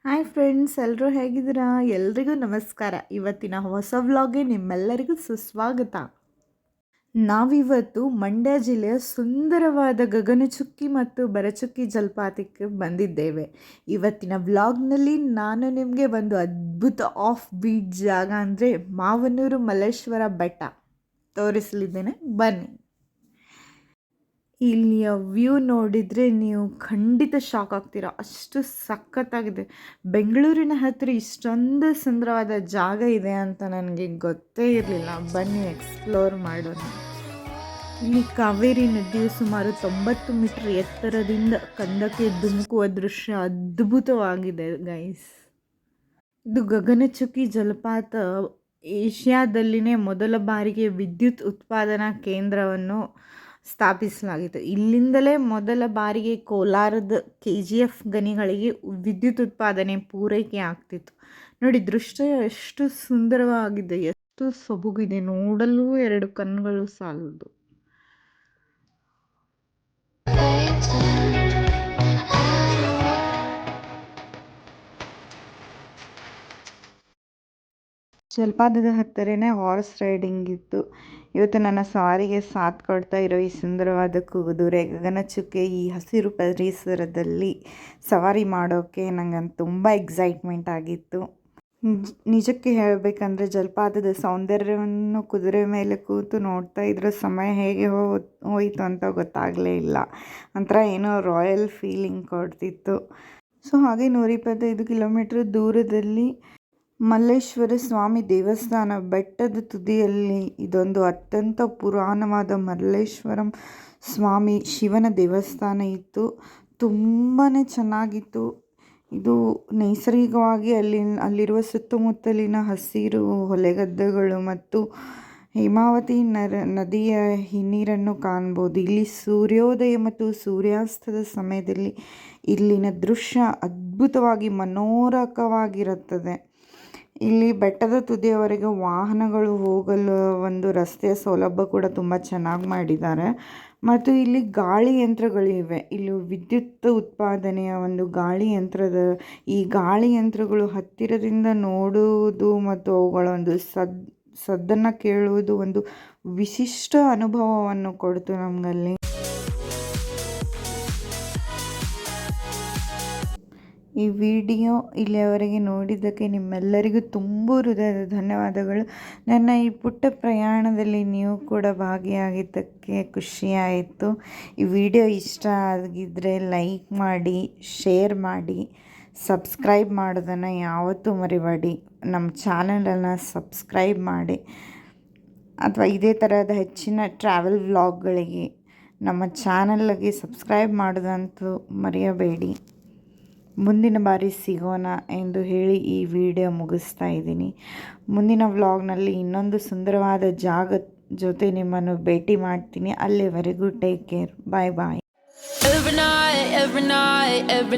Hi friends, ಎಲ್ಲರೂ ಹೇಗಿದ್ದೀರಾ? ಎಲ್ರಿಗೂ ನಮಸ್ಕಾರ. ಇವತ್ತಿನ ಹೊಸ ವ್ಲಾಗ್ಗೆ ನಿಮ್ಮೆಲ್ಲರಿಗೂ ಸುಸ್ವಾಗತ. ನಾವಿವತ್ತು ಮಂಡ್ಯ ಜಿಲ್ಲೆಯ ಸುಂದರವಾದ ಗಗನಚುಕ್ಕಿ ಮತ್ತು ಬರಚುಕ್ಕಿ ಜಲಪಾತಕ್ಕೆ ಬಂದಿದ್ದೇವೆ. ಇವತ್ತಿನ ವ್ಲಾಗ್ನಲ್ಲಿ ನಾನು ನಿಮಗೆ ಒಂದು ಅದ್ಭುತ ಆಫ್ ಬೀಟ್ ಜಾಗ ಅಂದರೆ ಮಾವನೂರು ಮಲ್ಲೇಶ್ವರ ಬೆಟ್ಟ ತೋರಿಸಲಿದ್ದೇನೆ, ಬನ್ನಿ. ಇಲ್ಲಿಯ ವ್ಯೂ ನೋಡಿದರೆ ನೀವು ಖಂಡಿತ ಶಾಕ್ ಆಗ್ತೀರಾ, ಅಷ್ಟು ಸಖತ್ತಾಗಿದೆ. ಬೆಂಗಳೂರಿನ ಹತ್ತಿರ ಇಷ್ಟೊಂದು ಸುಂದರವಾದ ಜಾಗ ಇದೆ ಅಂತ ನನಗೆ ಗೊತ್ತೇ ಇರಲಿಲ್ಲ. ಬನ್ನಿ ಎಕ್ಸ್ಪ್ಲೋರ್ ಮಾಡೋಣ. ಇಲ್ಲಿ ಕಾವೇರಿ ನದಿಯು ಸುಮಾರು 90 ಮೀಟರ್ ಎತ್ತರದಿಂದ ಕಂದಕ್ಕೆ ಧುಮುಕುವ ದೃಶ್ಯ ಅದ್ಭುತವಾಗಿದೆ ಗೈಸ್. ಇದು ಗಗನಚುಕ್ಕಿ ಜಲಪಾತ ಏಷ್ಯಾದಲ್ಲಿನೇ ಮೊದಲ ಬಾರಿಗೆ ವಿದ್ಯುತ್ ಉತ್ಪಾದನಾ ಕೇಂದ್ರವನ್ನು ಸ್ಥಾಪಿಸಲಾಗಿತ್ತು. ಇಲ್ಲಿಂದಲೇ ಮೊದಲ ಬಾರಿಗೆ ಕೋಲಾರದ KGF ಗಣಿಗಳಿಗೆ ವಿದ್ಯುತ್ ಉತ್ಪಾದನೆ ಪೂರೈಕೆ ಆಗ್ತಿತ್ತು. ನೋಡಿ, ದೃಶ್ಯ ಎಷ್ಟು ಸುಂದರವಾಗಿದೆ, ಎಷ್ಟು ಸೊಬಗಿದೆ, ನೋಡಲು 2 ಕಣ್ಣುಗಳು ಸಾಲದು. ಜಲಪಾತದ ಹತ್ತಿರನೇ ಹಾರ್ಸ್ ರೈಡಿಂಗ್ ಇತ್ತು. ಇವತ್ತು ನನ್ನ ಸವಾರಿಗೆ ಸಾಥ್ ಕೊಡ್ತಾ ಇರೋ ಈ ಸುಂದರವಾದ ಕುದುರೆ ಗಗನಚುಕ್ಕೆ ಈ ಹಸಿರು ಪರಿಸರದಲ್ಲಿ ಸವಾರಿ ಮಾಡೋಕ್ಕೆ ನಂಗೆ ತುಂಬ ಎಕ್ಸೈಟ್ಮೆಂಟ್ ಆಗಿತ್ತು. ನಿಜಕ್ಕೆ ಹೇಳಬೇಕಂದ್ರೆ ಜಲಪಾತದ ಸೌಂದರ್ಯವನ್ನು ಕುದುರೆ ಮೇಲೆ ಕೂತು ನೋಡ್ತಾ ಇದ್ರೆ ಸಮಯ ಹೇಗೆ ಹೋಯಿತು ಅಂತ ಗೊತ್ತಾಗಲೇ ಇಲ್ಲ. ಒಂಥರ ಏನೋ ರಾಯಲ್ ಫೀಲಿಂಗ್ ಕೊಡ್ತಿತ್ತು. ಸೊ ಹಾಗೆ 125 ಕಿಲೋಮೀಟ್ರ್ ದೂರದಲ್ಲಿ ಮಲ್ಲೇಶ್ವರ ಸ್ವಾಮಿ ದೇವಸ್ಥಾನ, ಬೆಟ್ಟದ ತುದಿಯಲ್ಲಿ ಇದೊಂದು ಅತ್ಯಂತ ಪುರಾಣವಾದ ಮಲ್ಲೇಶ್ವರಂ ಸ್ವಾಮಿ ಶಿವನ ದೇವಸ್ಥಾನ ಇತ್ತು. ತುಂಬಾ ಚೆನ್ನಾಗಿತ್ತು. ಇದು ನೈಸರ್ಗಿಕವಾಗಿ ಅಲ್ಲಿರುವ ಸುತ್ತಮುತ್ತಲಿನ ಹಸಿರು ಹೊಲೆಗದ್ದೆಗಳು ಮತ್ತು ಹೇಮಾವತಿ ನದಿಯ ಹಿನ್ನೀರನ್ನು ಕಾಣ್ಬೋದು. ಇಲ್ಲಿ ಸೂರ್ಯೋದಯ ಮತ್ತು ಸೂರ್ಯಾಸ್ತದ ಸಮಯದಲ್ಲಿ ಇಲ್ಲಿನ ದೃಶ್ಯ ಅದ್ಭುತವಾಗಿ ಮನೋರಕವಾಗಿರುತ್ತದೆ. ಇಲ್ಲಿ ಬೆಟ್ಟದ ತುದಿಯವರೆಗೆ ವಾಹನಗಳು ಹೋಗಲು ಒಂದು ರಸ್ತೆಯ ಸೌಲಭ್ಯ ಕೂಡ ತುಂಬ ಚೆನ್ನಾಗಿ ಮಾಡಿದ್ದಾರೆ. ಮತ್ತು ಇಲ್ಲಿ ಗಾಳಿ ಯಂತ್ರಗಳಿವೆ. ಇಲ್ಲಿ ವಿದ್ಯುತ್ ಉತ್ಪಾದನೆಯ ಒಂದು ಗಾಳಿ ಈ ಗಾಳಿ ಯಂತ್ರಗಳು ಹತ್ತಿರದಿಂದ ನೋಡುವುದು ಮತ್ತು ಅವುಗಳ ಒಂದು ಸದ್ದನ್ನು ಕೇಳುವುದು ಒಂದು ವಿಶಿಷ್ಟ ಅನುಭವವನ್ನು ಕೊಡ್ತು ನಮಗಲ್ಲಿ. ಈ ವಿಡಿಯೋ ಇಲ್ಲಿಯವರೆಗೆ ನೋಡಿದ್ದಕ್ಕೆ ನಿಮ್ಮೆಲ್ಲರಿಗೂ ತುಂಬ ಹೃದಯದ ಧನ್ಯವಾದಗಳು. ನನ್ನ ಈ ಪುಟ್ಟ ಪ್ರಯಾಣದಲ್ಲಿ ನೀವು ಕೂಡ ಭಾಗಿಯಾಗಿದ್ದಕ್ಕೆ ಖುಷಿಯಾಯಿತು. ಈ ವಿಡಿಯೋ ಇಷ್ಟ ಆಗಿದ್ದರೆ ಲೈಕ್ ಮಾಡಿ, ಶೇರ್ ಮಾಡಿ, ಸಬ್ಸ್ಕ್ರೈಬ್ ಮಾಡೋದನ್ನು ಯಾವತ್ತೂ ಮರಿಬೇಡಿ. ನಮ್ಮ ಚಾನಲನ್ನು ಸಬ್ಸ್ಕ್ರೈಬ್ ಮಾಡಿ. ಅಥವಾ ಇದೇ ಥರದ ಹೆಚ್ಚಿನ ಟ್ರಾವೆಲ್ ವ್ಲಾಗ್ಗಳಿಗೆ ನಮ್ಮ ಚಾನಲ್ಗೆ ಸಬ್ಸ್ಕ್ರೈಬ್ ಮಾಡೋದಂತೂ ಮರೆಯಬೇಡಿ. ಮುಂದಿನ ಬಾರಿ ಸಿಗೋಣ ಎಂದು ಹೇಳಿ ಈ ವಿಡಿಯೋ ಮುಗಿಸ್ತಾ ಇದ್ದೀನಿ. ಮುಂದಿನ ವ್ಲಾಗ್ನಲ್ಲಿ ಇನ್ನೊಂದು ಸುಂದರವಾದ ಜಾಗ ಜೊತೆ ನಿಮ್ಮನ್ನು ಭೇಟಿ ಮಾಡ್ತೀನಿ. ಅಲ್ಲಿವರೆಗೂ ಟೇಕ್ ಕೇರ್. ಬಾಯ್ ಬಾಯ್.